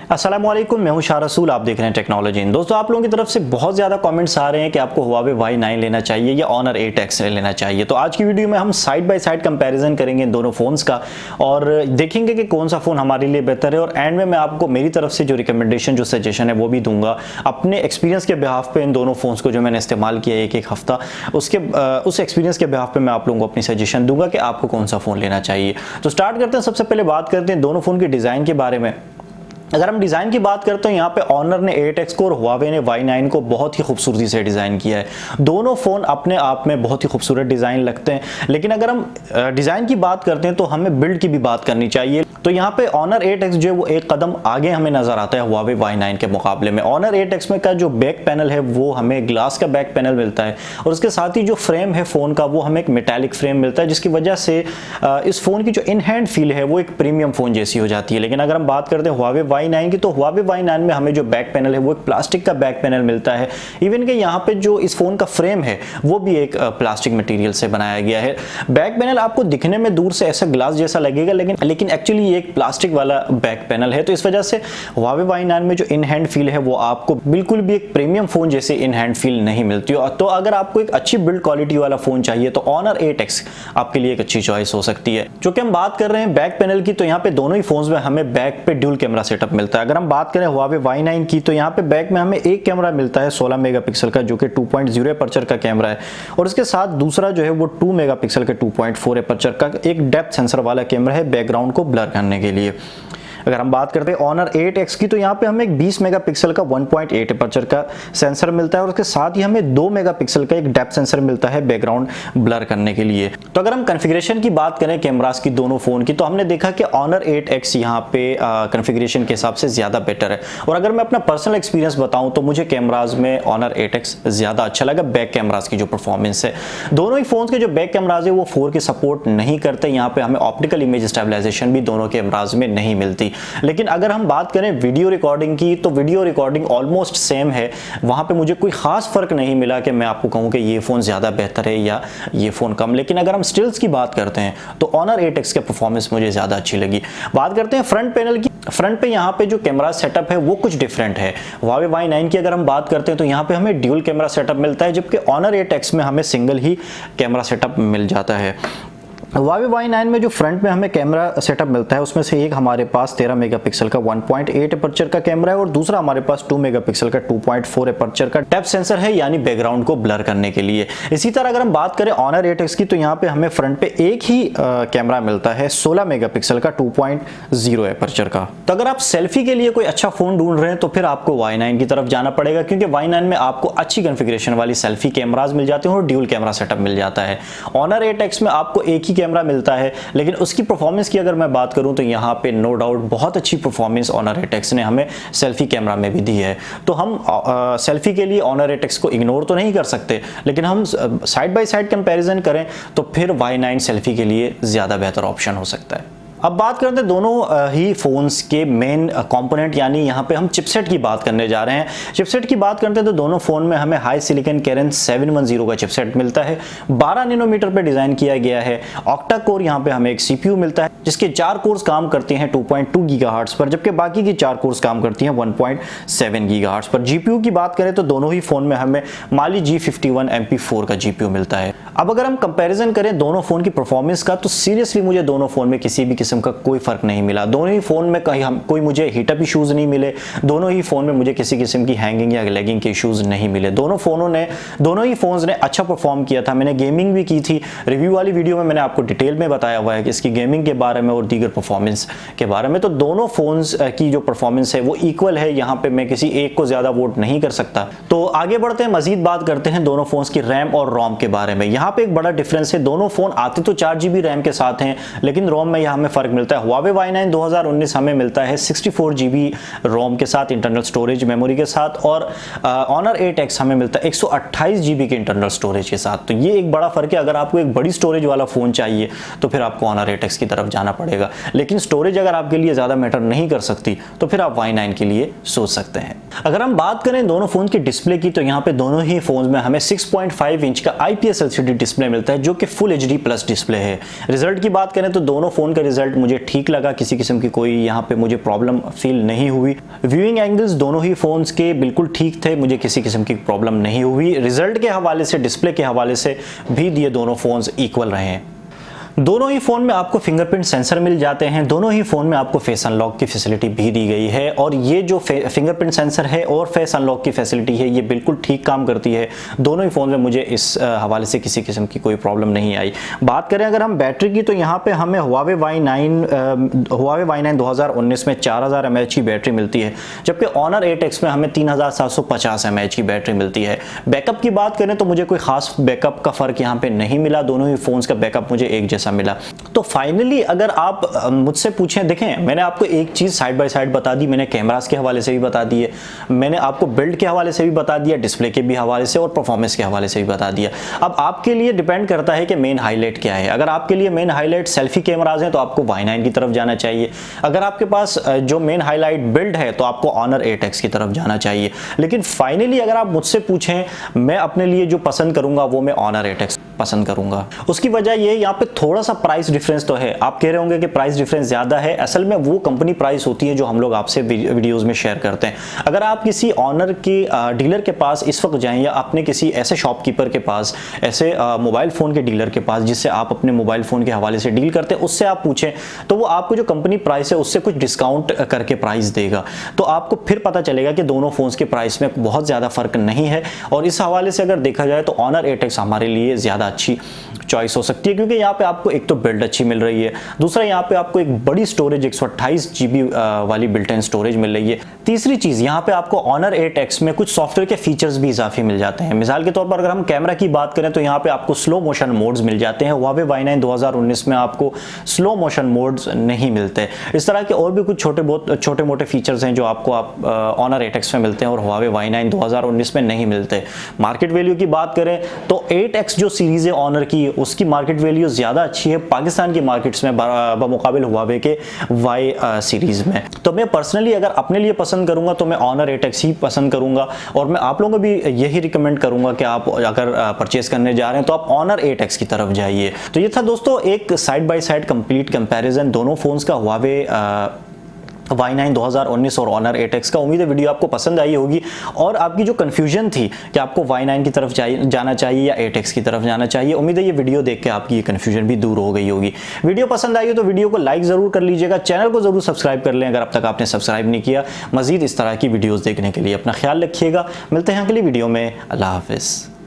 अस्सलामुअलैकुम, मैं हूं शाह रसूल। आप देख रहे हैं टेक्नोलॉजी इन। दोस्तों, आप लोगों की तरफ से बहुत ज़्यादा कमेंट्स आ रहे हैं कि आपको Huawei Y9 लेना चाहिए या Honor 8X लेना चाहिए। तो आज की वीडियो में हम साइड बाय साइड कंपैरिजन करेंगे इन दोनों फ़ोन्स का और देखेंगे कि कौन सा फ़ोन हमारे लिए बेहतर है। और एंड में मैं आपको मेरी तरफ से जो रिकमेंडेशन, जो सजेशन है वो भी दूंगा अपने एक्सपीरियंस के बिहाफ पे इन दोनों फ़ोन्स को जो मैंने इस्तेमाल किया एक हफ्ता, उस एक्सपीरियंस के बिहाफ पे मैं आप लोगों को अपनी सजेशन दूंगा कि आपको कौन सा फ़ोन लेना चाहिए। तो स्टार्ट करते हैं। सबसे पहले बात करते हैं दोनों फ़ोन के डिज़ाइन के बारे में। अगर हम डिज़ाइन की बात करते हैं, यहाँ पे ऑनर ने 8X को और Huawei ने Y9 को बहुत ही खूबसूरती से डिज़ाइन किया है। दोनों फ़ोन अपने आप में बहुत ही खूबसूरत डिज़ाइन लगते हैं, लेकिन अगर हम डिज़ाइन की बात करते हैं तो हमें बिल्ड की भी बात करनी चाहिए। तो यहाँ पे Honor 8X जो है वो एक कदम आगे हमें नज़र आता है Huawei Y9 के मुकाबले में। Honor 8X में का जो बैक पैनल है वो हमें ग्लास का बैक पैनल मिलता है और उसके साथ ही जो फ्रेम है फ़ोन का वो हमें एक मेटालिक फ्रेम मिलता है, जिसकी वजह से इस फ़ोन की जो इन हैंड फील है वो एक प्रीमियम फ़ोन जैसी हो जाती है। लेकिन अगर हम बात करते हैं Huawei Y9 की, तो Huawei Y9 में हमें जो बैक पैनल है वो एक प्लास्टिक का बैक पैनल मिलता है। इवन कि यहाँ पे जो इस फ़ोन का फ्रेम है वो भी एक प्लास्टिक मटेरियल से बनाया गया है। बैक पैनल आपको दिखने में दूर से ऐसा ग्लास जैसा लगेगा, लेकिन एक्चुअली ये एक प्लास्टिक वाला बैक पैनल है। तो इस वजह से Huawei Y9 में जो इन हैंड फील है वो आपको बिल्कुल भी एक प्रीमियम फ़ोन जैसे इन हैंड फील नहीं मिलती। तो अगर आपको एक अच्छी बिल्ड क्वालिटी वाला फ़ोन चाहिए तो Honor 8X आपके लिए एक अच्छी चॉइस हो सकती है। जो कि हम बात कर रहे हैं बैक पैनल की, तो यहाँ पे दोनों ही फोन्स में हमें बैक पे ड्यूल कैमरा सेटअप मिलता है। अगर हम बात करें Huawei Y9 की, तो यहाँ पे बैक में हमें एक कैमरा मिलता है 16 मेगापिक्सल का, जो कि 2.0 एपर्चर का कैमरा है और इसके साथ दूसरा जो है वो 2 मेगापिक्सल के 2.4 एपर्चर का एक डेप्थ सेंसर वाला कैमरा है बैकग्राउंड को ब्लर करने के लिए। अगर हम बात करते हैं Honor 8X की, तो यहाँ पे हमें एक 20 मेगापिक्सल का 1.8 एपर्चर का सेंसर मिलता है और उसके साथ ही हमें 2 मेगापिक्सल का एक डेप्थ सेंसर मिलता है बैकग्राउंड ब्लर करने के लिए। तो अगर हम कॉन्फ़िगरेशन की बात करें कैमरास की दोनों फ़ोन की, तो हमने देखा कि Honor 8X यहाँ पे कॉन्फ़िगरेशन के हिसाब से ज़्यादा बेटर है। और अगर मैं अपना पर्सनल एक्सपीरियंस बताऊँ तो मुझे कैमराज में Honor 8X ज़्यादा अच्छा लगा। बैक कैमराज की जो परफॉर्मेंस है, दोनों ही फ़ोन के जो बैक कैमराज है वो 4K सपोर्ट नहीं करते। यहाँ पे हमें ऑप्टिकल इमेज स्टेबलाइजेशन भी दोनों कैमराज में नहीं मिलती। लेकिन अगर हम बात करें वीडियो रिकॉर्डिंग की, तो वीडियो रिकॉर्डिंग ऑलमोस्ट सेम है। वहां पे मुझे कोई खास फर्क नहीं मिला कि मैं आपको कहूं कि ये फोन ज्यादा बेहतर है या ये फोन कम। लेकिन अगर हम स्टिल्स की बात करते हैं तो Honor 8X की परफॉर्मेंस मुझे ज्यादा अच्छी लगी। बात करते हैं फ्रंट पैनल की। फ्रंट पे यहाँ पे जो कैमरा सेटअप है वो कुछ डिफरेंट है। Huawei Y9 की अगर हम बात करते हैं तो यहाँ पे हमें ड्यूल कैमरा सेटअप मिलता है, जबकि Honor 8X में हमें सिंगल ही कैमरा सेटअप मिल जाता है। Huawei Y9 में जो फ्रंट में हमें कैमरा सेटअप मिलता है उसमें से एक हमारे पास 13 मेगापिक्सल का 1.8 एपर्चर का कैमरा है और दूसरा हमारे पास 2 मेगापिक्सल का 2.4 एपर्चर का डेप्थ सेंसर है, यानी बैकग्राउंड को ब्लर करने के लिए। इसी तरह अगर हम बात करें Honor 8X की, तो यहाँ पे हमें फ्रंट पे एक ही कैमरा मिलता है 16 मेगापिक्सल का 2.0 एपर्चर का। तो अगर आप सेल्फी के लिए कोई अच्छा फोन ढूंढ रहे हैं तो फिर आपको Y9 की तरफ जाना पड़ेगा, क्योंकि Y9 में आपको अच्छी कॉन्फ़िगरेशन वाली सेल्फी कैमराज मिल जाते हैं और ड्यूल कैमरा सेटअप मिल जाता है। Honor 8X में आपको एक ही कैमरा मिलता है, लेकिन उसकी परफॉर्मेंस की अगर मैं बात करूं तो यहाँ पे नो डाउट बहुत अच्छी परफॉर्मेंस Honor 8X ने हमें सेल्फी कैमरा में भी दी है। तो हम सेल्फी के लिए Honor 8X को इग्नोर तो नहीं कर सकते, लेकिन हम साइड बाय साइड कंपैरिजन करें तो फिर Y9 सेल्फी के लिए ज़्यादा बेहतर ऑप्शन हो सकता है। अब बात करते हैं दोनों ही फ़ोन्स के मेन कंपोनेंट, यानी यहाँ पे हम चिपसेट की बात करने जा रहे हैं। चिपसेट की बात करते हैं तो दोनों फ़ोन में हमें हाई सिलिकॉन Kirin 710 का चिपसेट मिलता है। 12 नैनोमीटर पे डिज़ाइन किया गया है। ऑक्टा कोर यहाँ पे हमें एक CPU मिलता है, जिसके 4 कोर्स काम करते हैं 2.2 गीगाहर्ट्ज़ पर, जबकि बाकी की 4 कोर्स काम करती हैं 1.7 गीगाहर्ट्ज़ पर। GPU की बात करें तो दोनों ही फ़ोन में हमें Mali G51 MP4 का GPU मिलता है। अब अगर हम कंपैरिजन करें दोनों फ़ोन की परफॉर्मेंस का, तो सीरियसली मुझे दोनों फ़ोन में किसी भी किस्म का कोई फर्क नहीं मिला। दोनों ही फोन में कोई मुझे हीटअप इश्यूज नहीं मिले। दोनों ही फोन में मुझे किसी किस्म की हैंगिंग या लैगिंग के इश्यूज नहीं मिले। दोनों ही फोन्स ने अच्छा परफॉर्म किया था। मैंने गेमिंग भी की थी, रिव्यू वाली वीडियो में मैंने आपको डिटेल में बताया हुआ है कि इसकी गेमिंग के बारे में और दीगर परफॉर्मेंस के बारे में। तो दोनों फोन्स की जो परफॉर्मेंस है वो इक्वल है। यहाँ पे मैं किसी एक को ज्यादा वोट नहीं कर सकता। तो आगे बढ़ते हैं, मजीद बात करते हैं दोनों फोन्स की रैम और रोम के बारे में। यहाँ पे एक बड़ा डिफरेंस है। दोनों फोन आते तो 4GB रैम के साथ हैं, लेकिन रोम में यहाँ हमें फर्क मिलता है। Huawei Y9 2019 हमें मिलता है 64GB रोम के साथ, इंटरनल स्टोरेज मेमोरी के साथ, और Honor 8X हमें मिलता है 128GB के इंटरनल स्टोरेज के साथ। तो ये एक बड़ा फर्क है। अगर आपको एक बड़ी स्टोरेज वाला फोन चाहिए तो फिर आपको Honor 8X की तरफ जाना पड़ेगा, लेकिन स्टोरेज अगर आपके लिए ज्यादा मैटर नहीं कर सकती तो फिर आप Y9 के लिए सोच सकते हैं। अगर हम बात करें दोनों फोन की डिस्प्ले की, तो यहाँ पे दोनों ही फोन में हमें 6.5 इंच का IPS LCD डिस्प्ले मिलता है, जो कि फुल HD+ डिस्प्ले है। रिजल्ट की बात करें तो दोनों फोन का रिजल्ट रिजल्ट मुझे ठीक लगा, किसी किस्म की कोई यहाँ पे मुझे प्रॉब्लम फील नहीं हुई। व्यूइंग एंगल्स दोनों ही फ़ोन्स के बिल्कुल ठीक थे, मुझे किसी किस्म की प्रॉब्लम नहीं हुई। रिजल्ट के हवाले से, डिस्प्ले के हवाले से भी ये दोनों फ़ोन्स इक्वल रहे हैं। दोनों ही फ़ोन में आपको फिंगरप्रिंट सेंसर मिल जाते हैं, दोनों ही फ़ोन में आपको फेस अनलॉक की फैसिलिटी भी दी गई है, और ये जो फिंगरप्रिंट सेंसर है और फेस अनलॉक की फैसिलिटी है ये बिल्कुल ठीक काम करती है। दोनों ही फ़ोन में मुझे इस हवाले से किसी किस्म की कोई प्रॉब्लम नहीं आई। बात करें अगर हम बैटरी की, तो यहाँ पे हमें Huawei Y9 2019 में 4000 mAh की बैटरी मिलती है, जबकि Honor 8X में हमें 3750 mAh की बैटरी मिलती है। बैकअप की बात करें तो मुझे कोई खास बैकअप का फ़र्क यहाँ पे नहीं मिला, दोनों ही फ़ोन्स का बैकअप मुझे एक जैसा मिला। तो फाइनली अगर आप मुझसे पूछें, देखें मैंने आपको एक चीज़ साइड बाय साइड बता दी, मैंने कैमरास के हवाले से भी बता दी है, मैंने आपको बिल्ड के हवाले से भी बता दिया, डिस्प्ले के भी हवाले से और परफॉर्मेंस के हवाले से भी बता दिया। अब आपके लिए डिपेंड करता है कि मेन हाईलाइट क्या है। अगर आपके लिए मेन हाईलाइट सेल्फी कैमराज हैं तो आपको Y9 की तरफ जाना चाहिए। अगर आपके पास जो मेन हाईलाइट बिल्ड है तो आपको Honor 8X की तरफ जाना चाहिए। लेकिन फाइनली अगर आप मुझसे पूछें, मैं अपने लिए जो पसंद करूंगा वो मैं Honor 8X पसंद करूंगा। उसकी वजह ये, यहाँ पे थोड़ा सा प्राइस डिफरेंस तो है। आप कह रहे होंगे कि प्राइस डिफरेंस ज़्यादा है, असल में वो कंपनी प्राइस होती है जो हम लोग आपसे वीडियोस में शेयर करते हैं। अगर आप किसी ऑनर के डीलर के पास इस वक्त जाएं, या अपने किसी ऐसे शॉपकीपर के पास, ऐसे मोबाइल फ़ोन के डीलर के पास जिससे आप अपने मोबाइल फ़ोन के हवाले से डील करते हैं, उससे आप पूछें तो वो आपको जो कंपनी प्राइस है उससे कुछ डिस्काउंट करके प्राइस देगा। तो आपको फिर पता चलेगा कि दोनों फ़ोन्स के प्राइस में बहुत ज़्यादा फ़र्क नहीं है। और इस हवाले से अगर देखा जाए तो Honor 8X हमारे लिए ज़्यादा अच्छी चॉइस हो सकती है, क्योंकि यहाँ पे आपको एक तो बिल्ड अच्छी मिल रही है, दूसरा यहाँ पे आपको एक बड़ी स्टोरेज 128 GB वाली बिल्ट इन स्टोरेज मिल रही है। तीसरी चीज़, यहाँ पे आपको Honor 8X में कुछ सॉफ्टवेयर के फीचर्स भी इजाफी मिल जाते हैं। मिसाल के तौर पर अगर हम कैमरा की बात करें तो यहाँ पे आपको स्लो मोशन मोड्स मिल जाते हैं। Huawei Y9 2019 में आपको स्लो मोशन मोड्स नहीं मिलते। इस तरह के और भी कुछ छोटे मोटे फीचर्स हैं जो आपको Honor 8X में मिलते हैं और Huawei Y9 2019 में नहीं मिलते। मार्केट वैल्यू की बात करें तो 8X जो सीरीज़ है Honor की, उसकी मार्केट वैल्यू ज़्यादा अच्छी है पाकिस्तान की मार्केट्स में बमुकाबिल Huawei के Y सीरीज़ में। तो मैं पर्सनली अगर अपने लिए पसंद करूंगा तो मैं Honor 8X ही पसंद करूंगा, और मैं आप लोगों को भी यही रिकमेंड करूंगा कि आप अगर परचेस करने जा रहे हैं तो आप Honor 8X की तरफ जाइए। तो ये था दोस्तों एक side by side complete comparison दोनों फ़ोन्स का, Huawei Y9 2019 और Honor 8X का। उम्मीद है वीडियो आपको पसंद आई होगी, और आपकी जो कन्फ्यूजन थी कि आपको Y9 की तरफ जाना चाहिए या 8X की तरफ जाना चाहिए, उम्मीद है ये वीडियो देख के आपकी ये कन्फ्यूजन भी दूर हो गई होगी। वीडियो पसंद आई हो तो वीडियो को लाइक ज़रूर कर लीजिएगा, चैनल को ज़रूर सब्सक्राइब कर लें अगर अब तक आपने सब्सक्राइब नहीं किया। मज़ीद इस तरह की वीडियोज़ देखने के लिए अपना ख्याल रखिएगा। मिलते हैं अगली वीडियो में। अल्लाह हाफ़िज़।